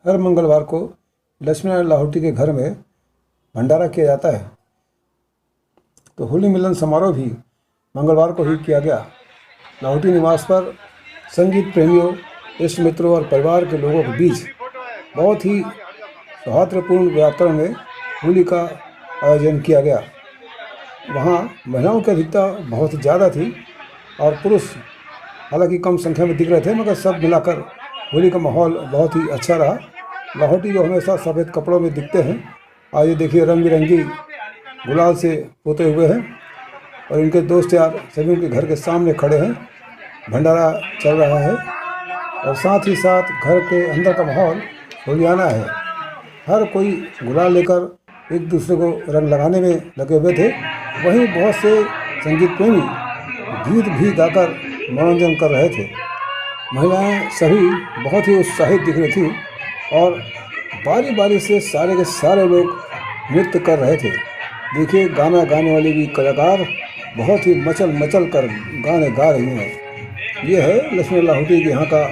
हर मंगलवार को लक्ष्मीनारायण लाहौटी के घर में भंडारा किया जाता है। तो होली मिलन समारोह भी मंगलवार को ही किया गया। लाहौटी निवास पर संगीत प्रेमियों, इष्ट मित्रों और परिवार के लोगों के बीच बहुत ही सौहार्दपूर्ण वातावरण में होली का आयोजन किया गया। वहाँ महिलाओं की अधिकता बहुत ज़्यादा थी और पुरुष हालांकि कम संख्या में दिख रहे थे, मगर सब मिलाकर होली का माहौल बहुत ही अच्छा रहा। लाहौटी जो हमेशा सफ़ेद कपड़ों में दिखते हैं, आज ये देखिए रंग बिरंगी गुलाल से पोते हुए हैं और इनके दोस्त यार सभी उनके घर के सामने खड़े हैं। भंडारा चल रहा है और साथ ही साथ घर के अंदर का माहौल होलियाना है। हर कोई गुलाल लेकर एक दूसरे को रंग लगाने में लगे हुए थे। वहीं बहुत से संगीत प्रेमी गीत भी गाकर मनोरंजन कर रहे थे। महिलाएं सभी बहुत ही उत्साहित दिख रही थी और बारी बारी से सारे के सारे लोग नृत्य कर रहे थे। देखिए गाना गाने वाले भी कलाकार बहुत ही मचल मचल कर गाने गा रही हैं। ये है लक्ष्मी लाहौटी के यहाँ का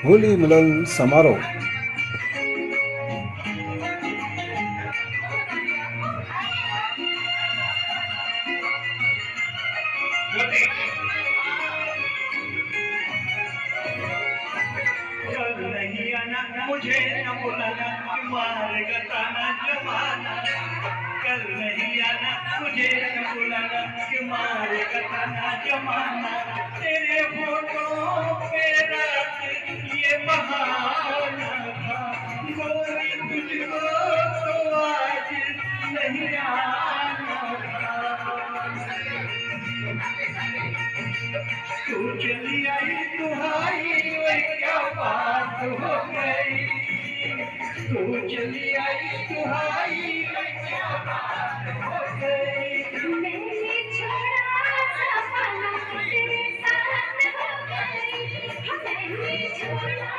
होली मिलन समारोह। कल नहीं आना मुझे न बुलाना मारेगा ताना जमाना। कल नहीं आना मुझे न बुलाना कि मारेगा ताना जमाना। तेरे फोटो पे रात ये बहाना था, गोरी तुझको तो आज नहीं आना था। तू चली आई तुम्हारी क्या बात हो गई, तू चली आई तुम्हारी क्या बात हो गई। मैंने छोड़ा सपना तेरे साथ हो गई, मैंने छोड़ा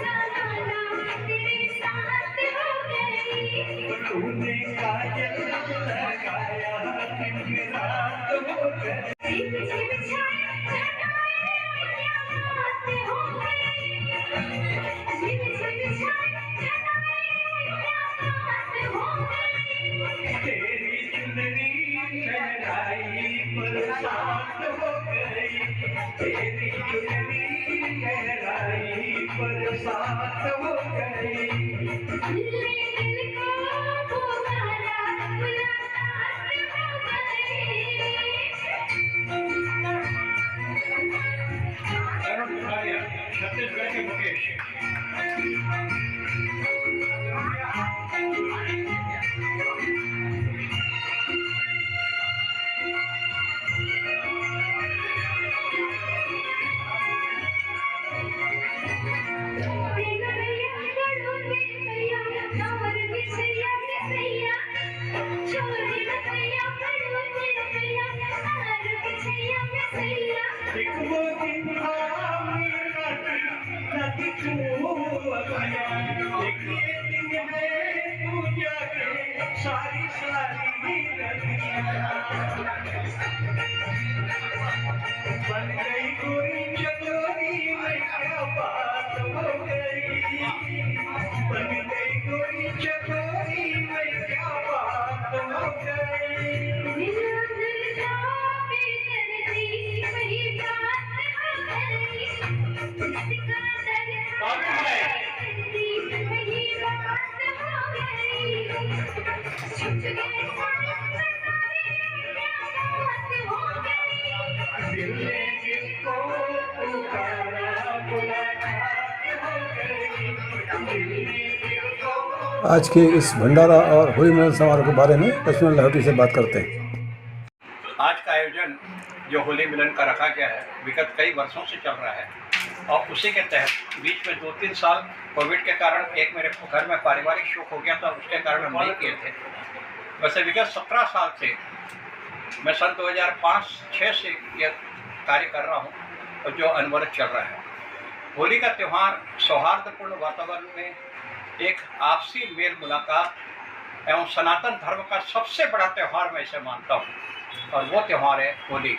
सपना तेरे साथ हो गई। तूने काजल लगाया दिन रात हो गई। तेरी चुनरी लहराई बरसात हो गई, तेरी चुनरी लहराई बरसात हो गई। दिल को पुकारा मुलाकात हो गई। छत्तीसगढ़ के मुकेश सारी सारी बन गई गोरी चकोरी में क्या बात हो गई, बन गई गोरी चकोरी में क्या बात हो गई। आज के इस भंडारा और होली मिलन समारोह के बारे में लक्ष्मण लाहौटी से बात करते हैं। आज का आयोजन जो होली मिलन का रखा गया है विगत कई वर्षों से चल रहा है और उसी के तहत बीच में 2-3 साल कोविड के कारण एक मेरे घर में पारिवारिक शोक हो गया था, उसके कारण हम नहीं किए थे। वैसे विगत 17 साल से मैं सन 2005-06 से यह कार्य कर रहा हूँ और जो अनवरत चल रहा है। होली का त्यौहार सौहार्दपूर्ण वातावरण में एक आपसी मेल मुलाकात एवं सनातन धर्म का सबसे बड़ा त्यौहार मैं इसे मानता हूँ और वो त्यौहार है होली।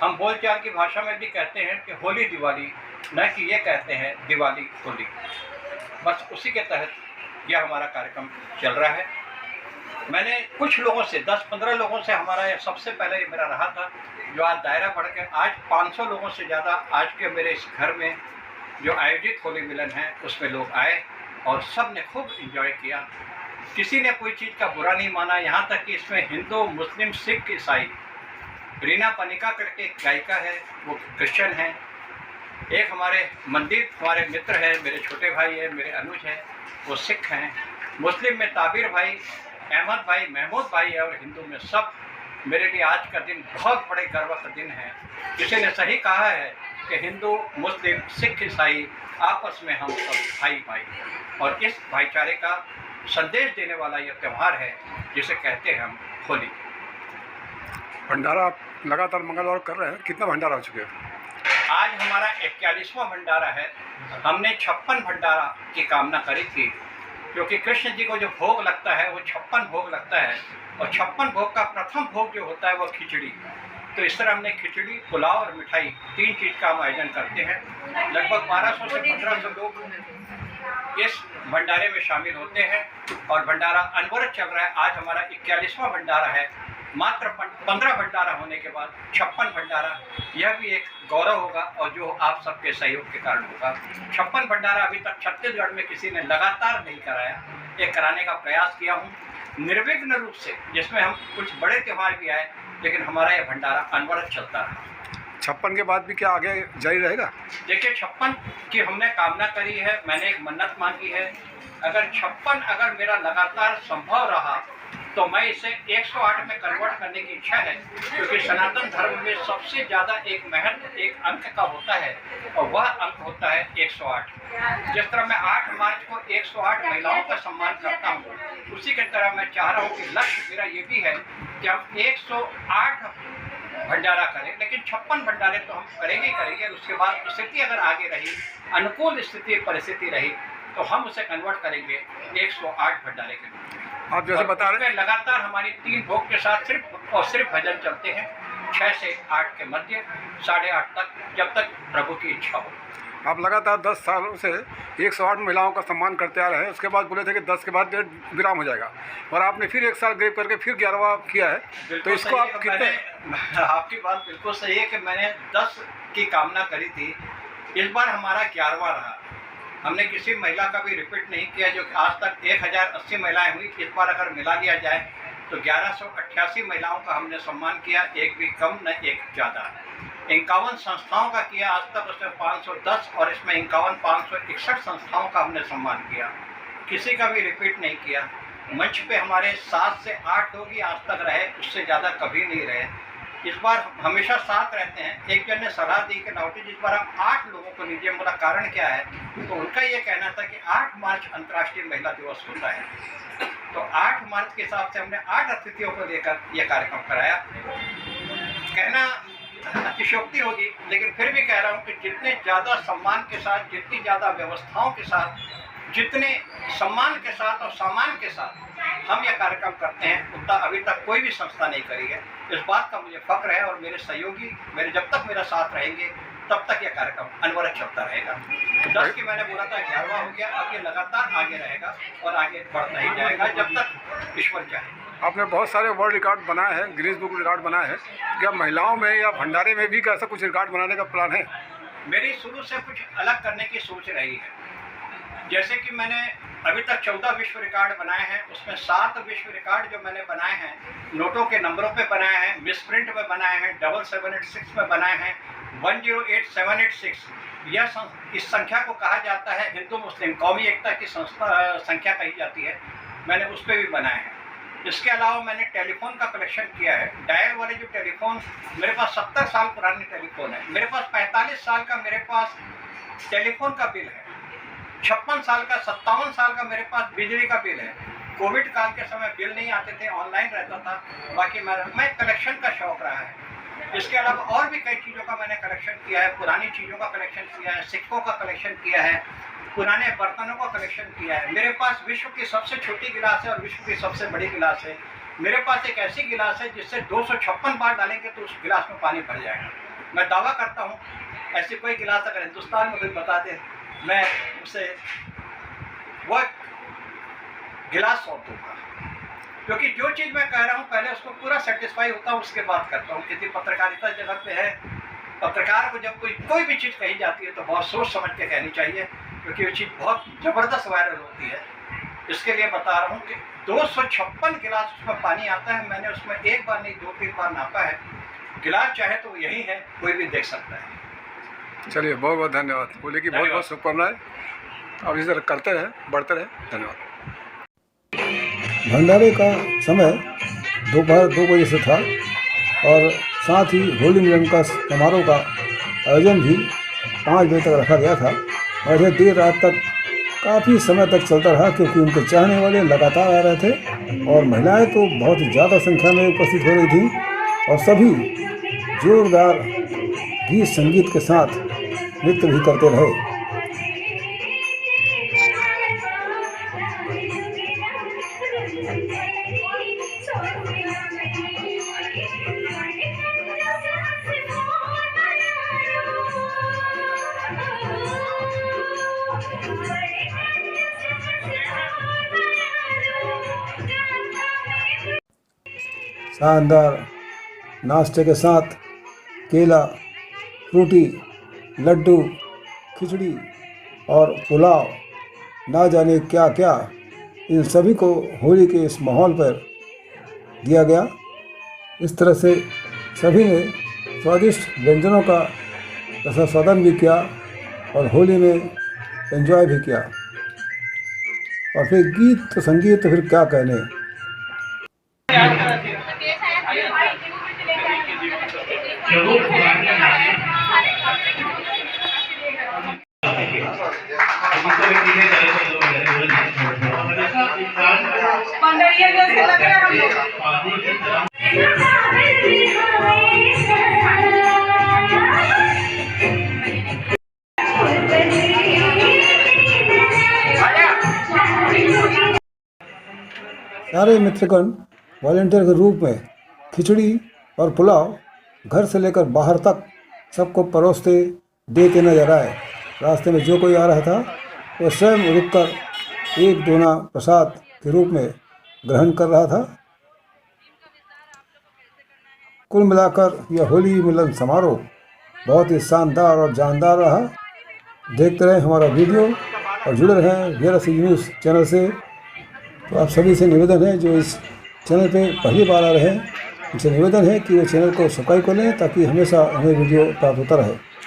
हम बोलचाल की भाषा में भी कहते हैं कि होली दिवाली, न कि ये कहते हैं दिवाली होली। बस उसी के तहत यह हमारा कार्यक्रम चल रहा है। मैंने कुछ लोगों से 10-15 लोगों से हमारा यह सबसे पहले ये मेरा रहा था, जो आज दायरा बढ़ के आज 500 लोगों से ज़्यादा आज के मेरे इस घर में जो आयोजित होली मिलन है उसमें लोग आए और सब ने खूब एंजॉय किया। किसी ने कोई चीज़ का बुरा नहीं माना, यहाँ तक कि इसमें हिंदू, मुस्लिम, सिख, ईसाई। रीना पनिका करके एक गायिका है, वो क्रिश्चियन है। एक हमारे मंदिर हमारे मित्र है, मेरे छोटे भाई है, मेरे अनुज है, वो सिख हैं। मुस्लिम में ताबिर भाई, अहमद भाई, महमूद भाई है, और हिंदू में सब। मेरे लिए आज का दिन बहुत बड़े गर्व का दिन है। किसी ने सही कहा है कि हिंदू, मुस्लिम, सिख, ईसाई आपस में हम सब भाई भाई, और इस भाईचारे का संदेश देने वाला यह त्यौहार है जिसे कहते हैं हम होली। भंडारा आप लगातार मंगलवार कर रहे हैं, कितना भंडारा हो चुके हैं? आज हमारा 41वां भंडारा है। हमने 56 भंडारा की कामना करी थी, क्योंकि कृष्ण जी को जो भोग लगता है वो 56 भोग लगता है, और 56 भोग का प्रथम भोग जो होता है वो खिचड़ी। तो इस तरह हमने खिचड़ी, पुलाव और मिठाई 3 चीज़ का हम आयोजन करते हैं। लगभग 1200 से 1500 लोग इस भंडारे में शामिल होते हैं और भंडारा अनवरत चल रहा है। आज हमारा 41वां भंडारा है। मात्र 15 भंडारा होने के बाद 56 भंडारा, यह भी एक गौरव होगा और जो आप सबके सहयोग के कारण होगा। 56 भंडारा अभी तक छत्तीसगढ़ में किसी ने लगातार नहीं कराया। एक कराने का प्रयास किया हूँ निर्विघ्न रूप से, जिसमें हम कुछ बड़े त्यौहार भी आए, लेकिन हमारा यह भंडारा अनवरत चलता रहा। 56 के बाद भी क्या आगे जारी रहेगा? देखिए, 56 की हमने कामना करी है, मैंने एक मन्नत मांगी है। अगर 56 अगर मेरा लगातार संभव रहा तो मैं इसे 108 में कन्वर्ट करने की इच्छा है, क्योंकि सनातन धर्म में सबसे ज़्यादा एक महत्व एक अंक का होता है, और वह अंक होता है 108। जिस तरह मैं 8 मार्च को 108 महिलाओं का सम्मान करता हूँ, उसी के तरह मैं चाह रहा हूँ कि लक्ष्य मेरा ये भी है कि हम 108 भंडारा करें, लेकिन 56 भंडारे तो हम करेंगे ही करेंगे। उसके बाद स्थिति अगर आगे रही, अनुकूल स्थिति परिस्थिति रही, तो हम उसे कन्वर्ट करेंगे 108 भंडारे के रूप में। आप जैसे बता रहे हैं, लगातार हमारी 3 भोग के साथ सिर्फ और सिर्फ भजन चलते हैं 6 से 8 के मध्य, 8:30 तक, जब तक प्रभु की इच्छा हो। आप लगातार 10 सालों से 108 महिलाओं का सम्मान करते आ रहे हैं। उसके बाद बोले थे कि 10 के बाद विराम हो जाएगा, और आपने फिर 1 साल गैप करके फिर 11वां किया है। तो इसको आप कितने? आपकी बात बिल्कुल सही है कि मैंने 10 की कामना करी थी, इस बार हमारा 11वां रहा। हमने किसी महिला का भी रिपीट नहीं किया। जो आज तक 1080 महिलाएं हुई, इस बार अगर मिला लिया जाए तो 1188 महिलाओं का हमने सम्मान किया, एक भी कम न एक ज़्यादा। 51 संस्थाओं का किया आज तक, उसमें 510, और इसमें 561 संस्थाओं का हमने सम्मान किया। किसी का भी रिपीट नहीं किया। मंच पे हमारे 7 से 8 लोग ही आज तक रहे, उससे ज़्यादा कभी नहीं रहे। इस बार हमेशा साथ रहते हैं। एक जन ने सलाह दी कि लाहौटी जिस बार हम 8 लोगों को लीजिए, बोला कारण क्या है, तो उनका ये कहना था कि 8 मार्च अंतर्राष्ट्रीय महिला दिवस होता है, तो 8 मार्च के हिसाब से हमने 8 अतिथियों को लेकर यह कार्यक्रम कराया। कहना अतिशयोक्ति होगी, लेकिन फिर भी कह रहा हूँ कि जितने ज़्यादा सम्मान के साथ, जितनी ज़्यादा व्यवस्थाओं के साथ, जितने सम्मान के साथ और सम्मान के साथ हम यह कार्यक्रम करते हैं, उतना अभी तक कोई भी संस्था नहीं करी है। इस बात का मुझे फक्र है, और मेरे सहयोगी मेरे जब तक मेरा साथ रहेंगे तब तक यह कार्यक्रम अनवरत चलता रहेगा। 10 की मैंने बोला था, 11वां हो गया, अब ये लगातार आगे रहेगा और आगे बढ़ता ही जाएगा जब तक ईश्वर चाहे। आपने बहुत सारे वर्ल्ड रिकॉर्ड बनाए हैं, गिनीज बुक रिकॉर्ड बनाए हैं। क्या महिलाओं में या भंडारे में भी कैसा कुछ रिकॉर्ड बनाने का प्लान है? मेरी शुरू से कुछ अलग करने की सोच रही है। जैसे कि मैंने अभी तक 14 विश्व रिकॉर्ड बनाए हैं, उसमें 7 विश्व रिकॉर्ड जो मैंने बनाए हैं नोटों के नंबरों पे बनाए हैं, मिसप्रिंट में बनाए हैं, 7786 में बनाए हैं, 108786। इस संख्या को कहा जाता है हिंदू मुस्लिम कौमी एकता की संख्या कही जाती है। मैंने उस पर भी बनाए हैं। इसके अलावा मैंने टेलीफोन का कलेक्शन किया है। डायल वाले जो टेलीफोन, मेरे पास 70 साल पुराने टेलीफोन है। मेरे पास 45 साल का मेरे पास टेलीफोन का बिल है। 56 साल का, 57 साल का मेरे पास बिजली का बिल है। कोविड काल के समय बिल नहीं आते थे, ऑनलाइन रहता था। बाकी मैं कलेक्शन का शौक रहा है। इसके अलावा और भी कई चीज़ों का मैंने कलेक्शन किया है। पुरानी चीज़ों का कलेक्शन किया है, सिक्कों का कलेक्शन किया है, पुराने बर्तनों का कलेक्शन किया है। मेरे पास विश्व की सबसे छोटी गिलास है और विश्व की सबसे बड़ी गिलास है। मेरे पास एक ऐसी गिलास है जिससे 256 बार डालेंगे तो उस गिलास में पानी भर जाएगा। मैं दावा करता हूँ ऐसी कोई गिलास अगर हिंदुस्तान में कोई बता दे, मैं उसे वह गिलास सौंप दूंगा। क्योंकि जो चीज़ मैं कह रहा हूँ पहले उसको पूरा सेटिस्फाई होता हूँ, उसके बाद करता हूँ। किसी पत्रकारिता जगत पे है, पत्रकार को जब कोई भी चीज़ कही जाती है तो बहुत सोच समझ के कहनी चाहिए, क्योंकि वो चीज़ बहुत ज़बरदस्त वायरल होती है। इसके लिए बता रहा हूँ कि 256 गिलास उसमें पानी आता है। मैंने उसमें एक बार नहीं 2-3 बार नापा है। गिलास चाहे तो यही है, कोई भी देख सकता है। चलिए, बहुत बहुत धन्यवाद। होली की बहुत बहुत शुभकामनाएं। अब इस तरह करते रहें, बढ़ते रहें। धन्यवाद। भंडारे का समय दोपहर 2 बजे से था और साथ ही होली मिलन का समारोह का आयोजन भी 5 बजे तक रखा गया था और यह देर रात तक काफ़ी समय तक चलता रहा, क्योंकि उनके चाहने वाले लगातार आ रहे थे और महिलाएं तो बहुत ज़्यादा संख्या में उपस्थित हो रही थीं और सभी जोरदार गीत संगीत के साथ नृत्य भी करते रहे। शानदार नाश्ते के साथ केला, फ्रूटी, लड्डू, खिचड़ी और पुलाव, ना जाने क्या क्या, इन सभी को होली के इस माहौल पर दिया गया। इस तरह से सभी ने स्वादिष्ट व्यंजनों का रसास्वादन भी किया और होली में एंजॉय भी किया। और फिर गीत तो संगीत तो फिर क्या कहने। पंडरिया जैसे लग रहा है हम सारे मित्रगण वॉलेंटियर के रूप में खिचड़ी और पुलाव घर से लेकर बाहर तक सबको परोसते देते नजर आए। रास्ते में जो कोई आ रहा था वो स्वयं रुककर एक दोना प्रसाद के रूप में ग्रहण कर रहा था। कुल मिलाकर यह होली मिलन समारोह बहुत ही शानदार और जानदार रहा। देखते रहें हमारा वीडियो और जुड़े रहें वीरसी न्यूज़ चैनल से। तो आप सभी से निवेदन है जो इस चैनल पे पहली बार आ रहे हैं, उनसे निवेदन है कि वो चैनल को सब्सक्राइब कर लें ताकि हमेशा हमें वीडियो प्राप्त होता रहे।